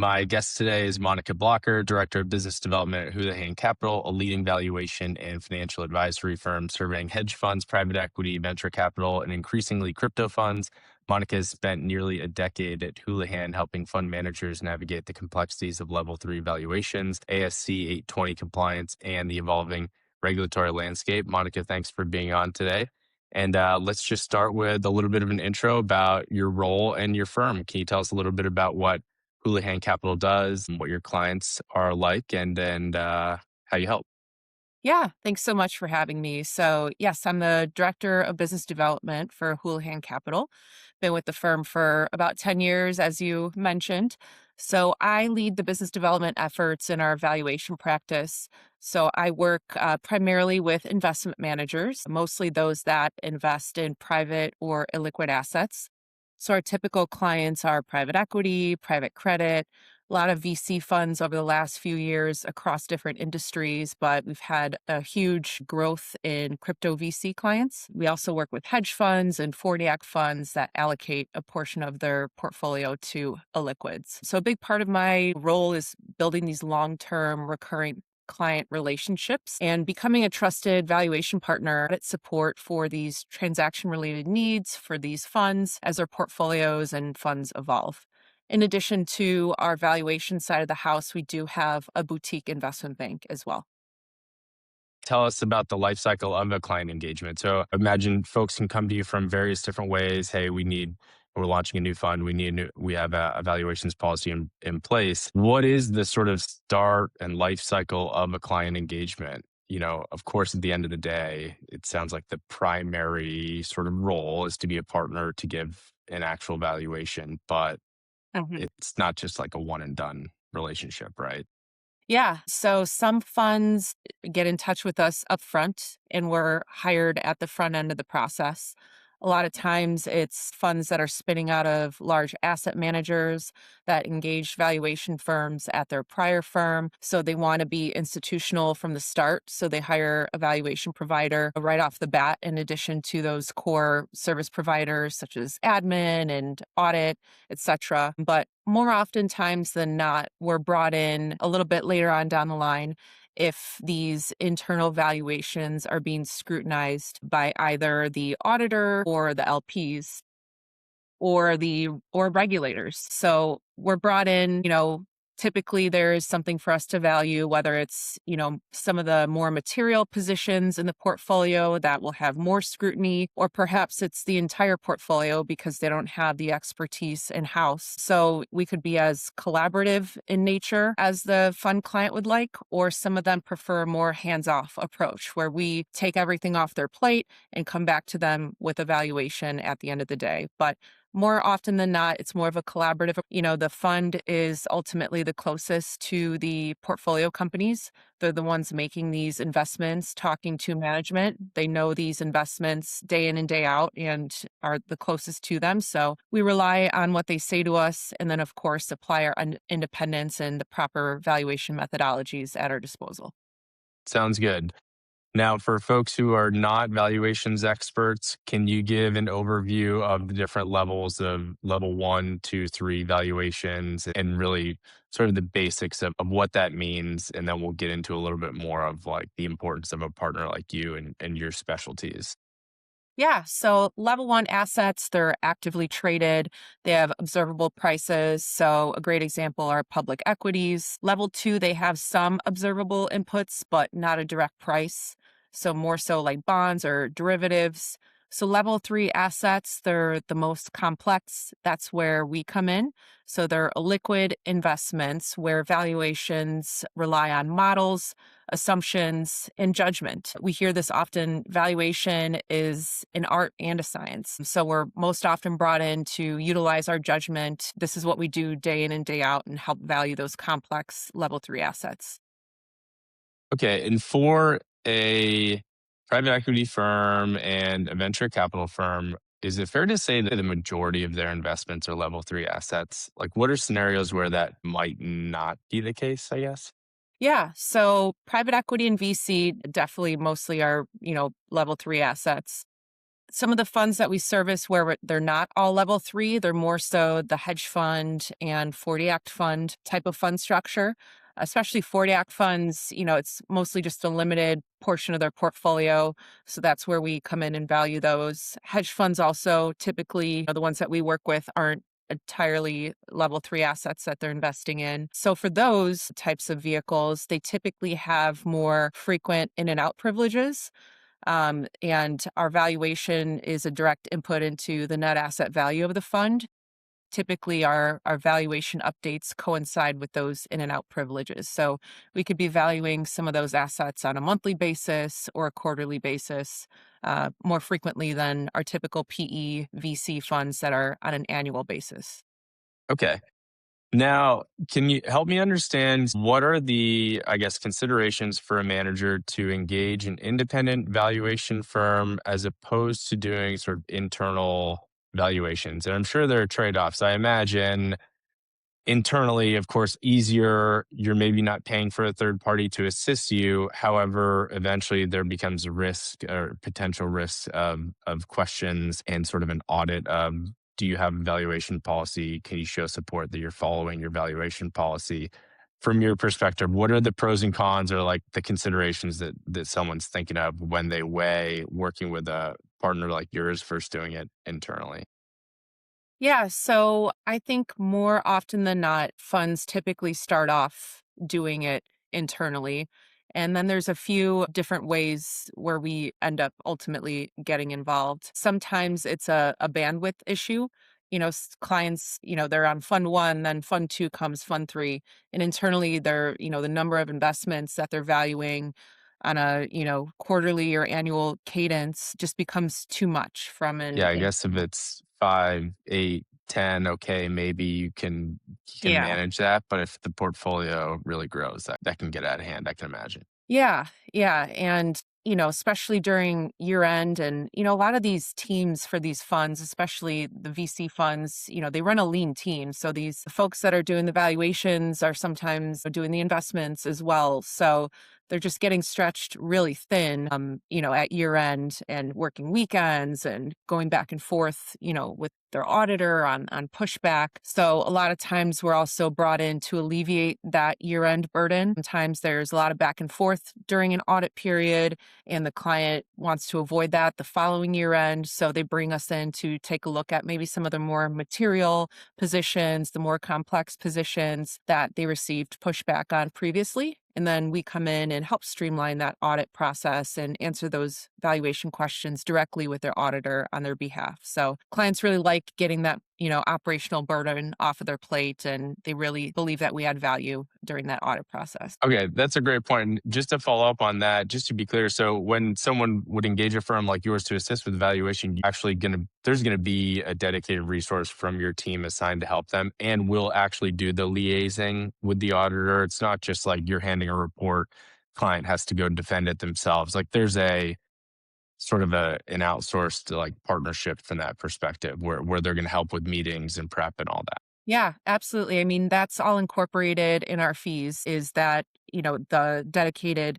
My guest today is Monica Blocker, Director of Business Development at Houlihan Capital, a leading valuation and financial advisory firm surveying hedge funds, private equity, venture capital, and increasingly crypto funds. Monica has spent nearly a decade at Houlihan helping fund managers navigate the complexities of level three valuations, ASC 820 compliance, and the evolving regulatory landscape. Monica, thanks for being on today. And let's just start with a little bit of an intro about your role and your firm. Can you tell us a little bit about what Houlihan Capital does, and what your clients are like, and how you help? Yeah, thanks so much for having me. So, yes, I'm the Director of Business Development for Houlihan Capital. Been with the firm for about 10 years, as you mentioned. So, I lead the business development efforts in our valuation practice. So, I work primarily with investment managers, mostly those that invest in private or illiquid assets. So, our typical clients are private equity, private credit, a lot of VC funds over the last few years across different industries, but we've had a huge growth in crypto VC clients. We also work with hedge funds and 40 Act funds that allocate a portion of their portfolio to illiquids. So a big part of my role is building these long-term recurring client relationships and becoming a trusted valuation partner at support for these transaction related needs for these funds as their portfolios and funds evolve. In addition to our valuation side of the house, we do have a boutique investment bank as well. Tell us about the life cycle of a client engagement. So imagine folks can come to you from various different ways. Hey, we're launching a new fund. We have a evaluations policy in place. What is the sort of start and life cycle of a client engagement? Of course, at the end of the day, it sounds like the primary sort of role is to be a partner to give an actual valuation, but it's not just like a one and done relationship, right? Yeah. So some funds get in touch with us upfront and we're hired at the front end of the process. A lot of times it's funds that are spinning out of large asset managers that engaged valuation firms at their prior firm. So they want to be institutional from the start. So they hire a valuation provider right off the bat, in addition to those core service providers such as admin and audit, etc. But more oftentimes than not, we're brought in a little bit later on down the line if these internal valuations are being scrutinized by either the auditor or the LPs or regulators. So we're brought in, typically there's something for us to value, whether it's, some of the more material positions in the portfolio that will have more scrutiny, or perhaps it's the entire portfolio because they don't have the expertise in-house. So we could be as collaborative in nature as the fund client would like, or some of them prefer a more hands-off approach where we take everything off their plate and come back to them with a valuation at the end of the day. But more often than not, it's more of a collaborative. The fund is ultimately the closest to the portfolio companies. They're the ones making these investments, talking to management. They know these investments day in and day out and are the closest to them. So we rely on what they say to us and then, of course, apply our independence and the proper valuation methodologies at our disposal. Sounds good. Now, for folks who are not valuations experts, can you give an overview of the different levels of level one, two, three valuations and really sort of the basics of what that means? And then we'll get into a little bit more of like the importance of a partner like you and your specialties. Yeah. So level one assets, they're actively traded. They have observable prices. So a great example are public equities. Level two, they have some observable inputs, but not a direct price. So more so like bonds or derivatives. So level three assets, they're the most complex. That's where we come in. So they're liquid investments where valuations rely on models, assumptions, and judgment. We hear this often. Valuation is an art and a science. So we're most often brought in to utilize our judgment. This is what we do day in and day out and help value those complex level three assets. Okay. And for a private equity firm and a venture capital firm, is it fair to say that the majority of their investments are level three assets? Like, what are scenarios where that might not be the case, I guess? Yeah. So private equity and VC definitely mostly are, level three assets. some of the funds that we service where they're not all level three, they're more so the hedge fund and 40 Act fund type of fund structure. Especially 40 Act funds, it's mostly just a limited portion of their portfolio. So that's where we come in and value those. Hedge funds also typically, the ones that we work with aren't entirely level three assets that they're investing in. So for those types of vehicles, they typically have more frequent in and out privileges. And our valuation is a direct input into the net asset value of the fund. Typically, our valuation updates coincide with those in and out privileges. So we could be valuing some of those assets on a monthly basis or a quarterly basis, more frequently than our typical PE VC funds that are on an annual basis. Okay. Now, can you help me understand what are the, I guess, considerations for a manager to engage an independent valuation firm as opposed to doing sort of internal valuations? And I'm sure there are trade offs. I imagine internally, of course, easier. You're maybe not paying for a third party to assist you. However, eventually there becomes a risk or potential risk of questions and sort of an audit of, do you have a valuation policy? Can you show support that you're following your valuation policy? From your perspective, what are the pros and cons or like the considerations that someone's thinking of when they weigh working with a partner like yours versus doing it internally? Yeah, so I think more often than not, funds typically start off doing it internally. And then there's a few different ways where we end up ultimately getting involved. Sometimes it's a bandwidth issue. Clients, they're on fund one, then fund two comes fund three. And internally, they're, the number of investments that they're valuing on a, quarterly or annual cadence just becomes too much from Yeah, an, I guess if it's 5, 8, 10, okay, maybe you can yeah. manage that, but if the portfolio really grows, that can get out of hand, I can imagine. Yeah, yeah, and, especially during year end and, a lot of these teams for these funds, especially the VC funds, they run a lean team. So these folks that are doing the valuations are sometimes doing the investments as well. So they're just getting stretched really thin, at year end and working weekends and going back and forth, with their auditor on pushback. So a lot of times we're also brought in to alleviate that year end burden. Sometimes there's a lot of back and forth during an audit period, and the client wants to avoid that the following year end. So they bring us in to take a look at maybe some of the more material positions, the more complex positions that they received pushback on previously. And then we come in and help streamline that audit process and answer those valuation questions directly with their auditor on their behalf. So clients really like getting that, operational burden off of their plate, and they really believe that we add value during that audit process. Okay, that's a great point. And just to follow up on that, just to be clear, so when someone would engage a firm like yours to assist with valuation, there's gonna be a dedicated resource from your team assigned to help them and will actually do the liaising with the auditor. It's not just like you're handing a report, client has to go defend it themselves. Like there's a sort of an outsourced like partnership from that perspective where they're gonna help with meetings and prep and all that. Yeah, absolutely. I mean, that's all incorporated in our fees is that, the dedicated,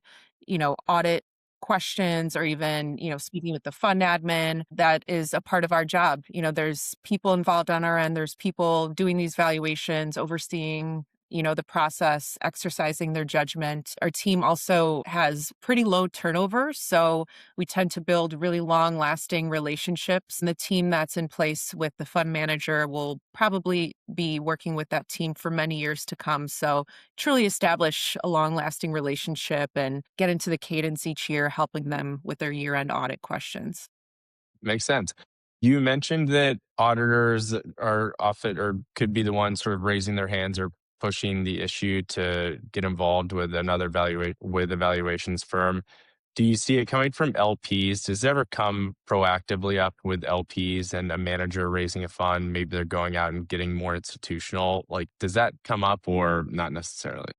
audit questions or even, speaking with the fund admin, that is a part of our job. There's people involved on our end, there's people doing these valuations, overseeing, the process, exercising their judgment. Our team also has pretty low turnover. So we tend to build really long lasting relationships. And the team that's in place with the fund manager will probably be working with that team for many years to come. So truly establish a long lasting relationship and get into the cadence each year, helping them with their year end audit questions. Makes sense. You mentioned that auditors are often or could be the ones sort of raising their hands or pushing the issue to get involved with another evaluations firm. Do you see it coming from LPs? Does it ever come proactively up with LPs and a manager raising a fund? Maybe they're going out and getting more institutional. Like, does that come up or not necessarily?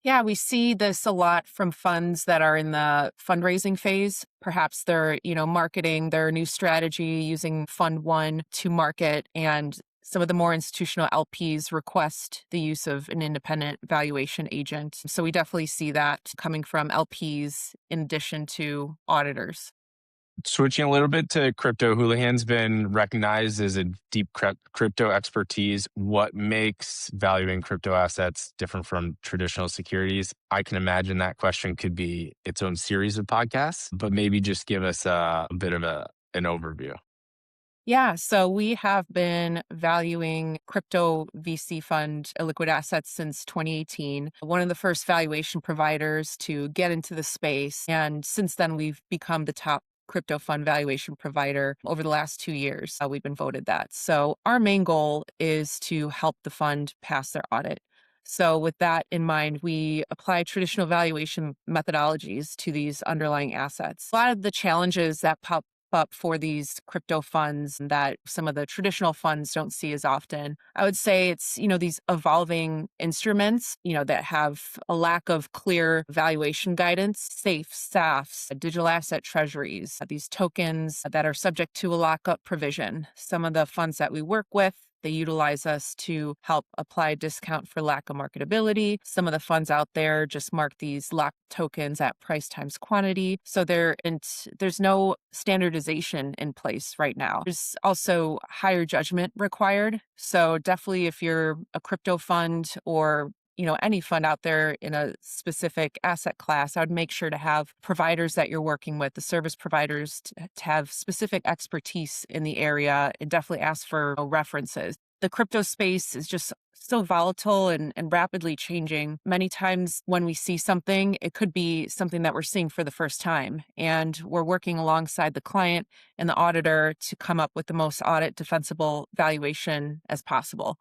Yeah, we see this a lot from funds that are in the fundraising phase. Perhaps they're, marketing their new strategy using Fund One to market, and some of the more institutional LPs request the use of an independent valuation agent. So we definitely see that coming from LPs in addition to auditors. Switching a little bit to crypto, Houlihan's been recognized as a deep crypto expertise. What makes valuing crypto assets different from traditional securities? I can imagine that question could be its own series of podcasts, but maybe just give us a bit of an overview. Yeah, so we have been valuing crypto VC fund illiquid assets since 2018, one of the first valuation providers to get into the space. And since then, we've become the top crypto fund valuation provider over the last 2 years. We've been voted that. So our main goal is to help the fund pass their audit. So, with that in mind, we apply traditional valuation methodologies to these underlying assets. A lot of the challenges that pop up for these crypto funds that some of the traditional funds don't see as often. I would say it's, these evolving instruments, that have a lack of clear valuation guidance, safe SAFs, digital asset treasuries, these tokens that are subject to a lockup provision. Some of the funds that we work with, they utilize us to help apply a discount for lack of marketability. Some of the funds out there just mark these locked tokens at price times quantity. So there's no standardization in place right now. There's also higher judgment required. So definitely if you're a crypto fund or any fund out there in a specific asset class, I would make sure to have providers that you're working with, the service providers, to have specific expertise in the area and definitely ask for references. The crypto space is just so volatile and rapidly changing. Many times when we see something, it could be something that we're seeing for the first time. And we're working alongside the client and the auditor to come up with the most audit defensible valuation as possible.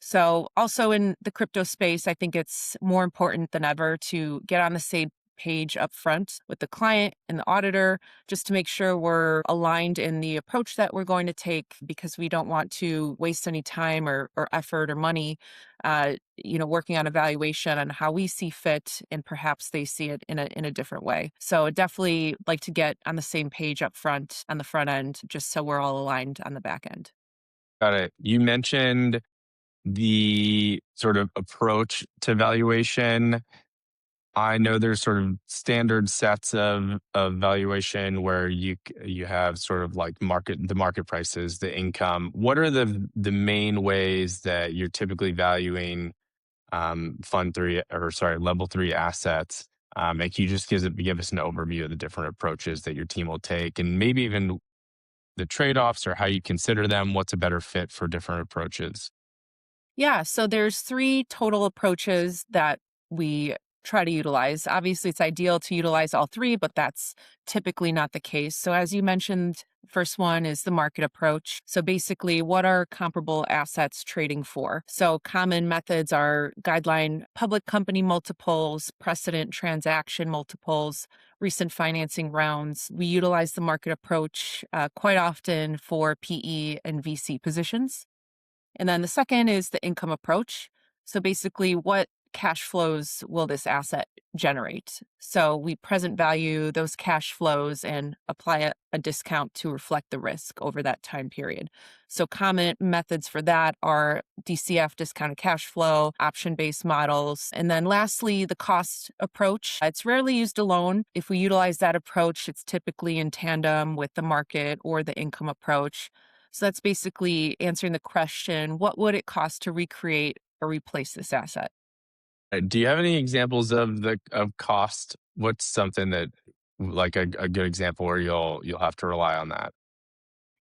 So, also in the crypto space, I think it's more important than ever to get on the same page up front with the client and the auditor just to make sure we're aligned in the approach that we're going to take because we don't want to waste any time or effort or money working on evaluation on how we see fit and perhaps they see it in a different way. So I definitely like to get on the same page up front on the front end just so we're all aligned on the back end. Got it. You mentioned the sort of approach to valuation. I know there's sort of standard sets of valuation where you have sort of like the market prices, the income. What are the main ways that you're typically valuing fund three or sorry level three assets? And can you just give us an overview of the different approaches that your team will take, and maybe even the trade offs or how you consider them? What's a better fit for different approaches? Yeah, so there's three total approaches that we try to utilize. Obviously, it's ideal to utilize all three, but that's typically not the case. So, as you mentioned, first one is the market approach. So, basically, what are comparable assets trading for? So, common methods are guideline public company multiples, precedent transaction multiples, recent financing rounds. We utilize the market approach quite often for PE and VC positions. And then the second is the income approach. So basically, what cash flows will this asset generate? So we present value those cash flows and apply a discount to reflect the risk over that time period. So common methods for that are DCF, discounted cash flow, option-based models. And then lastly, the cost approach. It's rarely used alone. If we utilize that approach, it's typically in tandem with the market or the income approach. So that's basically answering the question, what would it cost to recreate or replace this asset? Do you have any examples of cost? What's something that like a good example where you'll have to rely on that?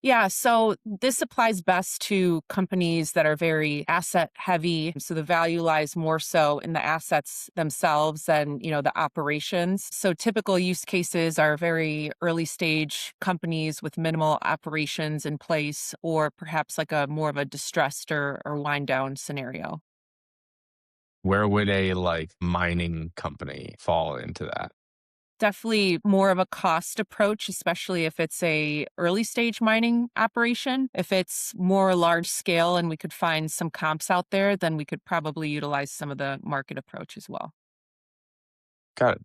Yeah, so this applies best to companies that are very asset heavy. So the value lies more so in the assets themselves than, the operations. So typical use cases are very early stage companies with minimal operations in place, or perhaps like a more of a distressed or wind down scenario. Where would a like mining company fall into that? Definitely more of a cost approach, especially if it's a early stage mining operation. If it's more large scale and we could find some comps out there, then we could probably utilize some of the market approach as well. Got it.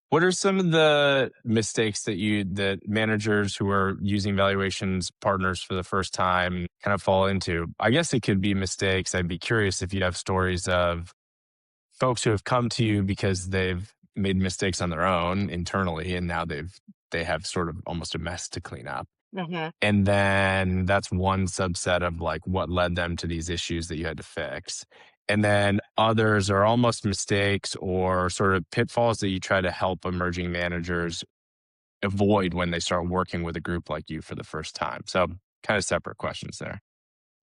What are some of the mistakes that managers who are using valuations partners for the first time kind of fall into? I guess it could be mistakes. I'd be curious if you'd have stories of folks who have come to you because they've made mistakes on their own internally and now they've they have sort of almost a mess to clean up. Mhm. And then that's one subset of like what led them to these issues that you had to fix. And then others are almost mistakes or sort of pitfalls that you try to help emerging managers avoid when they start working with a group like you for the first time. So, kind of separate questions there.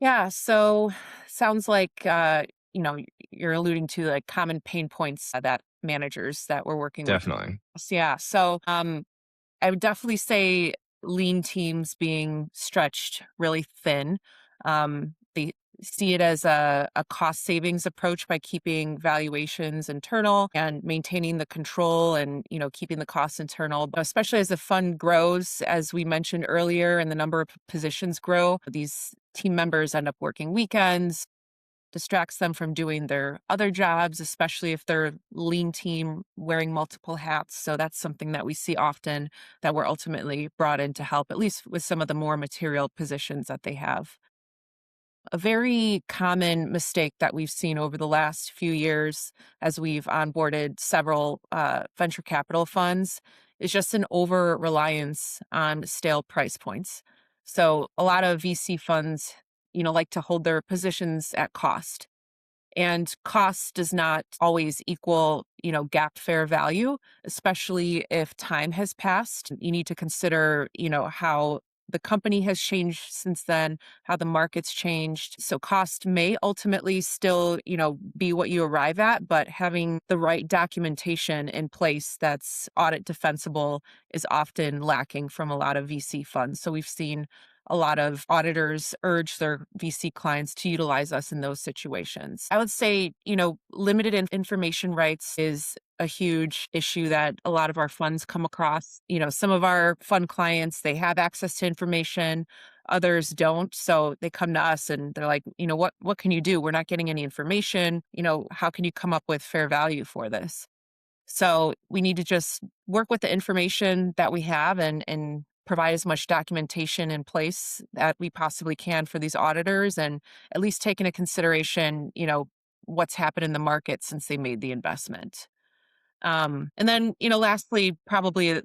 Yeah, so sounds like, you're alluding to, like, common pain points that managers that we're working with. Definitely. Yeah, so, I would definitely say lean teams being stretched really thin. They see it as a cost savings approach by keeping valuations internal and maintaining the control and keeping the costs internal. But especially as the fund grows, as we mentioned earlier, and the number of positions grow, these team members end up working weekends, distracts them from doing their other jobs, especially if they're lean team wearing multiple hats. So that's something that we see often that we're ultimately brought in to help, at least with some of the more material positions that they have. A very common mistake that we've seen over the last few years as we've onboarded several venture capital funds is just an over reliance on stale price points. So a lot of VC funds, like to hold their positions at cost, and cost does not always equal gap fair value, especially if time has passed. You need to consider how the company has changed since then, how the market's changed. So cost may ultimately still be what you arrive at, but having the right documentation in place that's audit defensible is often lacking from a lot of VC funds. So we've seen a lot of auditors urge their VC clients to utilize us in those situations. I would say, limited information rights is a huge issue that a lot of our funds come across. Some of our fund clients, they have access to information, others don't. So they come to us and they're like, what can you do? We're not getting any information. How can you come up with fair value for this? So we need to just work with the information that we have and provide as much documentation in place that we possibly can for these auditors, and at least take into consideration, what's happened in the market since they made the investment. And then, lastly, probably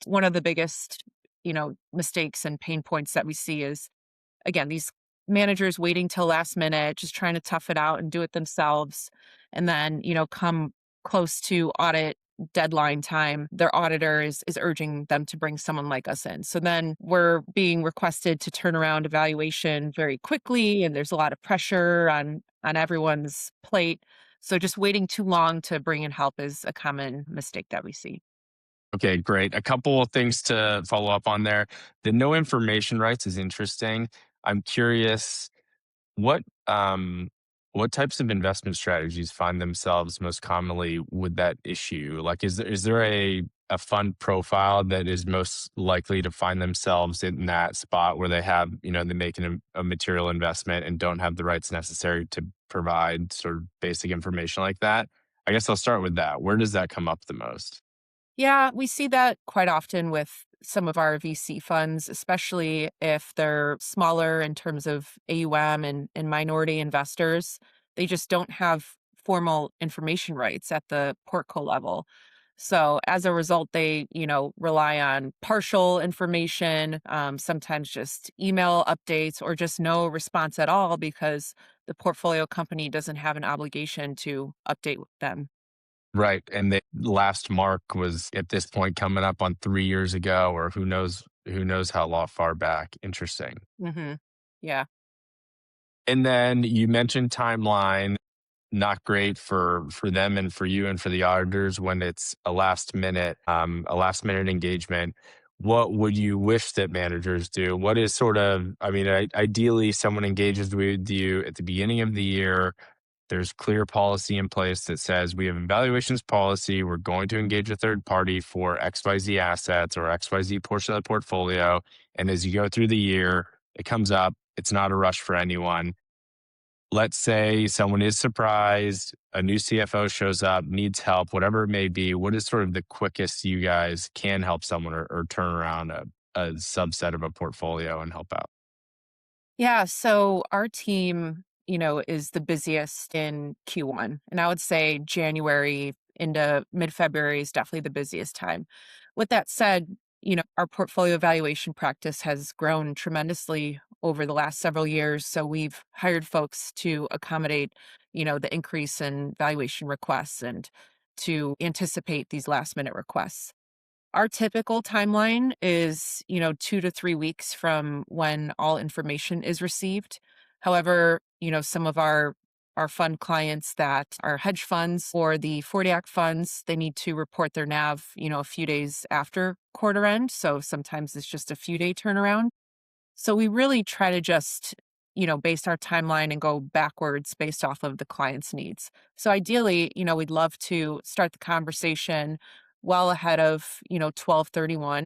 one of the biggest, mistakes and pain points that we see is, again, these managers waiting till last minute, just trying to tough it out and do it themselves. And then, come close to audit deadline time, their auditor is urging them to bring someone like us in. So then we're being requested to turn around evaluation very quickly, and there's a lot of pressure on everyone's plate. So just waiting too long to bring in help is a common mistake that we see. Okay, great. A couple of things to follow up on there. The no information rights is interesting. I'm curious what what types of investment strategies find themselves most commonly with that issue? Like is there a fund profile that is most likely to find themselves in that spot where they have, they make a material investment and don't have the rights necessary to provide sort of basic information like that? I guess I'll start with that. Where does that come up the most? Yeah, we see that quite often with some of our VC funds, especially if they're smaller in terms of AUM and minority investors. They just don't have formal information rights at the portco level. So as a result, they, rely on partial information, sometimes just email updates or just no response at all because the portfolio company doesn't have an obligation to update them. Right. And the last mark was at this point coming up on 3 years ago, or who knows how far back. Interesting. Hmm. Yeah. And then you mentioned timeline, not great for them and for you and for the auditors when it's a last minute engagement. What would you wish that managers do? What is sort of, I mean, ideally someone engages with you at the beginning of the year. There's clear policy in place that says we have evaluations policy. We're going to engage a third party for XYZ assets or XYZ portion of the portfolio. And as you go through the year, it comes up. It's not a rush for anyone. Let's say someone is surprised, a new CFO shows up, needs help, whatever it may be. What is sort of the quickest you guys can help someone or turn around a subset of a portfolio and help out? Yeah, so our team, is the busiest in Q1. And I would say January into mid-February is definitely the busiest time. With that said, our portfolio valuation practice has grown tremendously over the last several years. So we've hired folks to accommodate, the increase in valuation requests and to anticipate these last minute requests. Our typical timeline is, 2 to 3 weeks from when all information is received. However, some of our fund clients that are hedge funds or the 40 Act funds, they need to report their NAV, a few days after quarter end. So sometimes it's just a few day turnaround. So we really try to just, base our timeline and go backwards based off of the client's needs. So ideally, we'd love to start the conversation well ahead of, 12/31,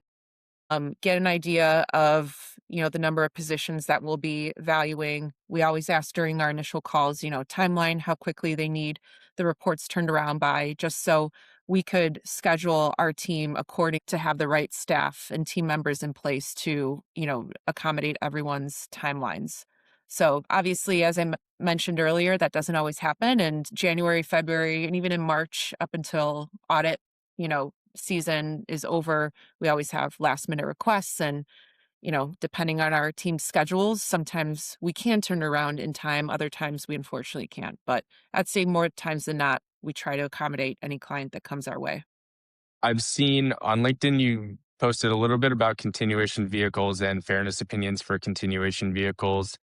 get an idea of, the number of positions that we'll be valuing. We always ask during our initial calls, timeline, how quickly they need the reports turned around by, just so we could schedule our team according to have the right staff and team members in place to, accommodate everyone's timelines. So obviously, as mentioned earlier, that doesn't always happen. And January, February, and even in March up until audit, season is over, we always have last minute requests. And, depending on our team schedules, sometimes we can turn around in time. Other times we unfortunately can't. But I'd say more times than not, we try to accommodate any client that comes our way. I've seen on LinkedIn you posted a little bit about continuation vehicles and fairness opinions for continuation vehicles.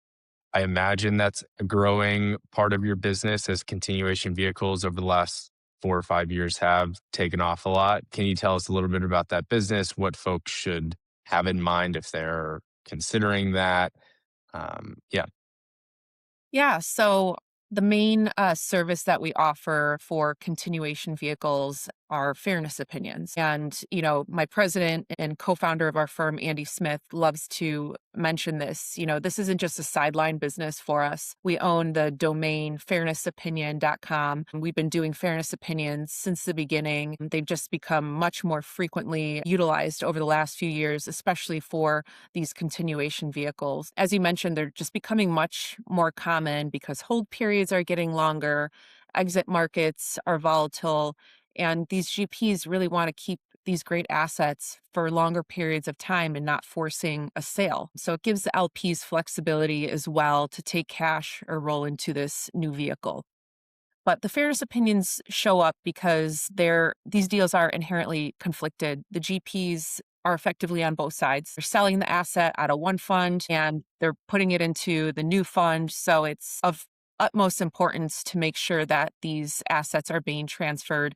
I imagine that's a growing part of your business as continuation vehicles over the last 4 or 5 years have taken off a lot. Can you tell us a little bit about that business? What folks should have in mind if they're considering that? Yeah. Yeah. So the main service that we offer for continuation vehicles are fairness opinions. And, my president and co founder of our firm, Andy Smith, loves to mention this. This isn't just a sideline business for us. We own the domain fairnessopinion.com. We've been doing fairness opinions since the beginning. They've just become much more frequently utilized over the last few years, especially for these continuation vehicles. As you mentioned, they're just becoming much more common because hold periods are getting longer, exit markets are volatile, and these GPs really want to keep these great assets for longer periods of time and not forcing a sale. So it gives the LPs flexibility as well to take cash or roll into this new vehicle. But the fairness opinions show up because these deals are inherently conflicted. The GPs are effectively on both sides. They're selling the asset out of one fund and they're putting it into the new fund. So it's of utmost importance to make sure that these assets are being transferred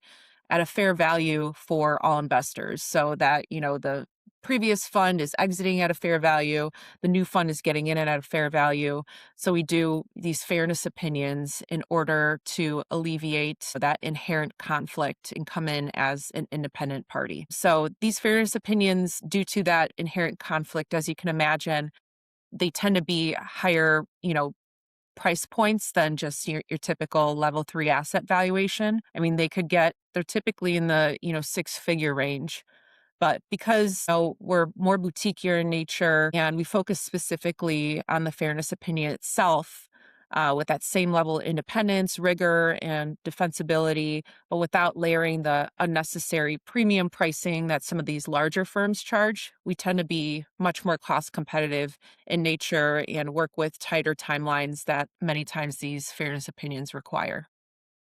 at a fair value for all investors so that, the previous fund is exiting at a fair value, the new fund is getting in at a fair value. So we do these fairness opinions in order to alleviate that inherent conflict and come in as an independent party. So these fairness opinions, due to that inherent conflict, as you can imagine, they tend to be higher, price points than just your typical level 3 asset valuation. I mean, they're typically in the, 6-figure range. But because we're more boutiquier in nature and we focus specifically on the fairness opinion itself, with that same level of independence, rigor, and defensibility, but without layering the unnecessary premium pricing that some of these larger firms charge, we tend to be much more cost competitive in nature and work with tighter timelines that many times these fairness opinions require.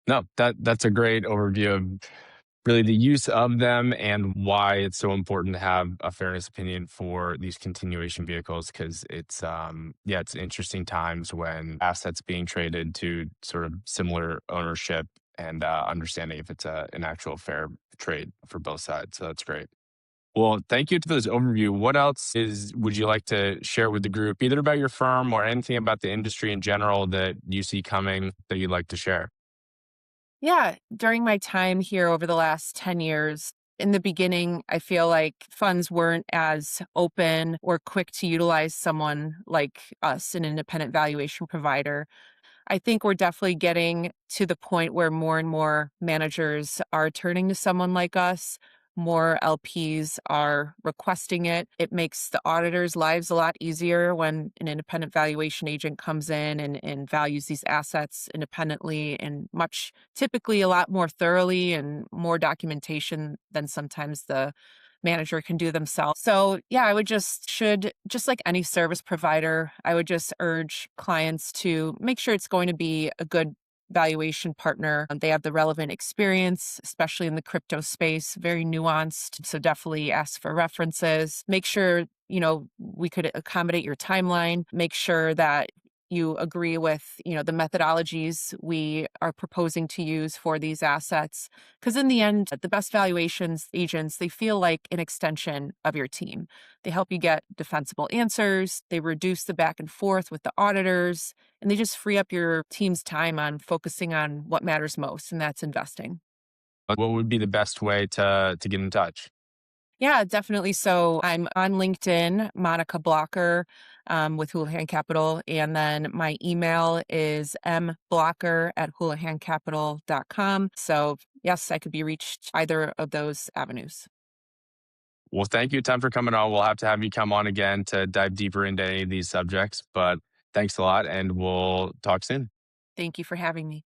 No, that's a great overview of really the use of them and why it's so important to have a fairness opinion for these continuation vehicles because it's interesting times when assets being traded to sort of similar ownership and understanding if it's an actual fair trade for both sides. So that's great. Well, thank you for this overview. What else would you like to share with the group, either about your firm or anything about the industry in general that you see coming that you'd like to share? Yeah, during my time here over the last 10 years, in the beginning, I feel like funds weren't as open or quick to utilize someone like us, an independent valuation provider. I think we're definitely getting to the point where more and more managers are turning to someone like us. More LPs are requesting it. It makes the auditors' lives a lot easier when an independent valuation agent comes in and values these assets independently and typically a lot more thoroughly and more documentation than sometimes the manager can do themselves. So, yeah, I would just like any service provider, I would just urge clients to make sure it's going to be a good valuation partner. They have the relevant experience, especially in the crypto space, very nuanced. So definitely ask for references. Make sure, we could accommodate your timeline. Make sure that you agree with, the methodologies we are proposing to use for these assets. Because in the end, the best valuations agents, they feel like an extension of your team. They help you get defensible answers. They reduce the back and forth with the auditors, and they just free up your team's time on focusing on what matters most, and that's investing. What would be the best way to get in touch? Yeah, definitely. So I'm on LinkedIn, Monica Blocker, with Houlihan Capital. And then my email is mblocker@houlihancapital.com. So yes, I could be reached either of those avenues. Well, thank you, Tim, for coming on. We'll have to have you come on again to dive deeper into any of these subjects. But thanks a lot, and we'll talk soon. Thank you for having me.